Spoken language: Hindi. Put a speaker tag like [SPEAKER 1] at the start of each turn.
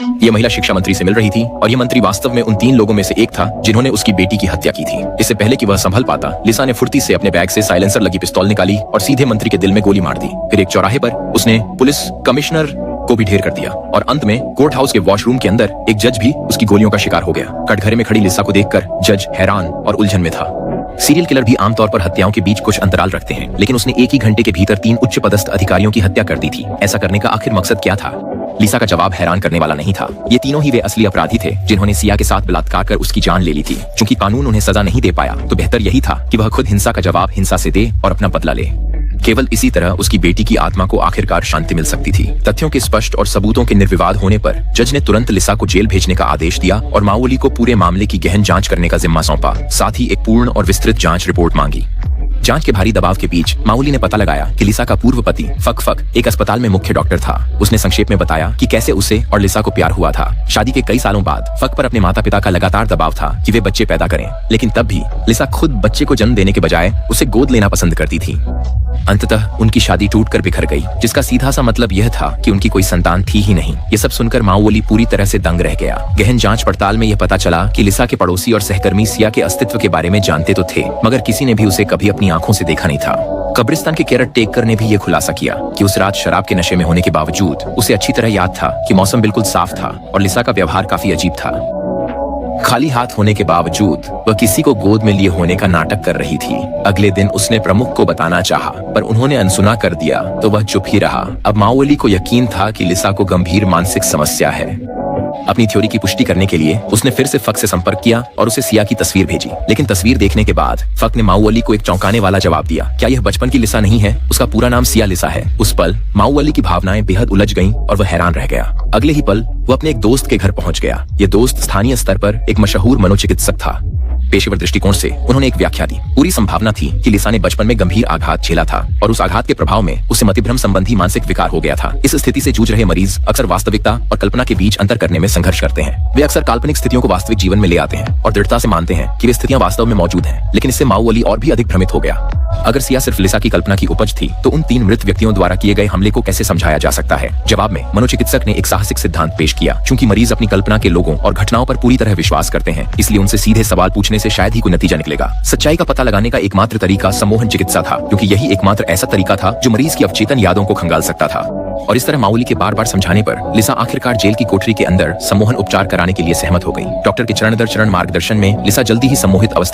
[SPEAKER 1] ये महिला शिक्षा मंत्री से मिल रही थी और ये मंत्री वास्तव में उन 3 लोगों में से एक था जिन्होंने उसकी बेटी की हत्या की थी। इससे पहले कि वह संभल पाता, लिसा ने फुर्ती से अपने बैग से साइलेंसर लगी पिस्तौल निकाली और सीधे मंत्री के दिल में गोली मार दी। फिर एक चौराहे पर उसने पुलिस कमिश्नर को भी ढेर कर दिया और अंत में कोर्ट हाउस के वॉशरूम के अंदर एक जज भी उसकी गोलियों का शिकार हो गया। कटघरे में खड़ी लिसा को देखकर जज हैरान और उलझन में था। सीरियल किलर भी आमतौर पर हत्याओं के बीच कुछ अंतराल रखते हैं, लेकिन उसने एक ही घंटे के भीतर 3 उच्च पदस्थ अधिकारियों की हत्या कर दी थी। ऐसा करने का आखिर मकसद क्या था? लिसा का जवाब हैरान करने वाला नहीं था। ये तीनों ही वे असली अपराधी थे जिन्होंने सिया के साथ बलात्कार कर उसकी जान ले ली थी। चूंकि कानून उन्हें सजा नहीं दे पाया, तो बेहतर यही था कि वह खुद हिंसा का जवाब हिंसा से दे और अपना बदला ले। केवल इसी तरह उसकी बेटी की आत्मा को आखिरकार शांति मिल सकती थी। तथ्यों के स्पष्ट और सबूतों के निर्विवाद होने पर जज ने तुरंत लिसा को जेल भेजने का आदेश दिया और माओली को पूरे मामले की गहन जांच करने का जिम्मा सौंपा। साथ ही एक पूर्ण और विस्तृत जांच रिपोर्ट मांगी। जांच के भारी दबाव के बीच माओली ने पता लगाया कि लिसा का पूर्व पति फक एक अस्पताल में मुख्य डॉक्टर था। उसने संक्षेप में बताया कि कैसे उसे और लिसा को प्यार हुआ था। शादी के कई सालों बाद फक पर अपने माता पिता का लगातार दबाव था कि वे बच्चे पैदा करें, लेकिन तब भी लिसा खुद बच्चे को जन्म देने के बजाय उसे गोद लेना पसंद करती थी। अंततः उनकी शादी टूटकर बिखर गई, जिसका सीधा सा मतलब यह था कि उनकी कोई संतान थी ही नहीं। ये सब सुनकर माओली पूरी तरह से दंग रह गया। गहन जांच पड़ताल में यह पता चला कि लिसा के पड़ोसी और सहकर्मी सिया के अस्तित्व के बारे में जानते तो थे, मगर किसी ने भी उसे कभी अपनी आंखों से देखा नहीं था। कब्रिस्तान के केयर टेकर ने भी ये खुलासा किया कि उस रात शराब के नशे में होने के बावजूद उसे अच्छी तरह याद था कि मौसम बिल्कुल साफ था और लिसा का व्यवहार काफी अजीब था। खाली हाथ होने के बावजूद वह किसी को गोद में लिए होने का नाटक कर रही थी। अगले दिन उसने प्रमुख को बताना चाहा, पर उन्होंने अनसुना कर दिया, तो वह चुप ही रहा। अब माओली को यकीन था कि लिसा को गंभीर मानसिक समस्या है। अपनी थ्योरी की पुष्टि करने के लिए उसने फिर से फक से संपर्क किया और उसे सिया की तस्वीर भेजी। लेकिन तस्वीर देखने के बाद फक ने माओली को एक चौंकाने वाला जवाब दिया। क्या यह बचपन की लिसा नहीं है? उसका पूरा नाम सिया लिसा है। उस पल माओली की भावनाएं बेहद उलझ गईं और वह हैरान रह गया। अगले ही पल वो अपने एक दोस्त के घर पहुंच गया। ये दोस्त स्थानीय स्तर पर एक मशहूर मनोचिकित्सक था। पेशेवर दृष्टिकोण से उन्होंने एक व्याख्या दी। पूरी संभावना थी कि लिसा ने बचपन में गंभीर आघात झेला था और उस आघात के प्रभाव में उसे मतिभ्रम संबंधी मानसिक विकार हो गया था। इस स्थिति से जूझ रहे मरीज अक्सर वास्तविकता और कल्पना के बीच अंतर करने में संघर्ष करते हैं। वे अक्सर काल्पनिक स्थितियों को वास्तविक जीवन में ले आते हैं और दृढ़ता से मानते हैं कि वे स्थितियां वास्तव में मौजूद हैं। लेकिन इससे माओली और भी अधिक भ्रमित हो गया। अगर सिया सिर्फ लिसा की कल्पना की उपज थी, तो उन 3 मृत व्यक्तियों द्वारा किए गए हमले को कैसे समझाया जा सकता है? जवाब में मनोचिकित्सक ने एक साहसिक सिद्धांत पेश किया। चूंकि मरीज अपनी कल्पना के लोगों और घटनाओं पर पूरी तरह विश्वास करते हैं, इसलिए उनसे सीधे सवाल पूछने से शायद ही कोई नतीजा निकलेगा। सच्चाई का पता लगाने का एकमात्र तरीका सम्मोहन चिकित्सा था, क्योंकि यही एकमात्र ऐसा तरीका था जो मरीज की अवचेतन यादों को खंगाल सकता था। और इस तरह माओली के बार बार समझाने पर लिसा आखिरकार जेल की कोठरी के अंदर सम्मोहन उपचार कराने के लिए सहमत हो गई। डॉक्टर के चरण दर चरण मार्गदर्शन में लिसा जल्दी ही सम्मोहित अवस्था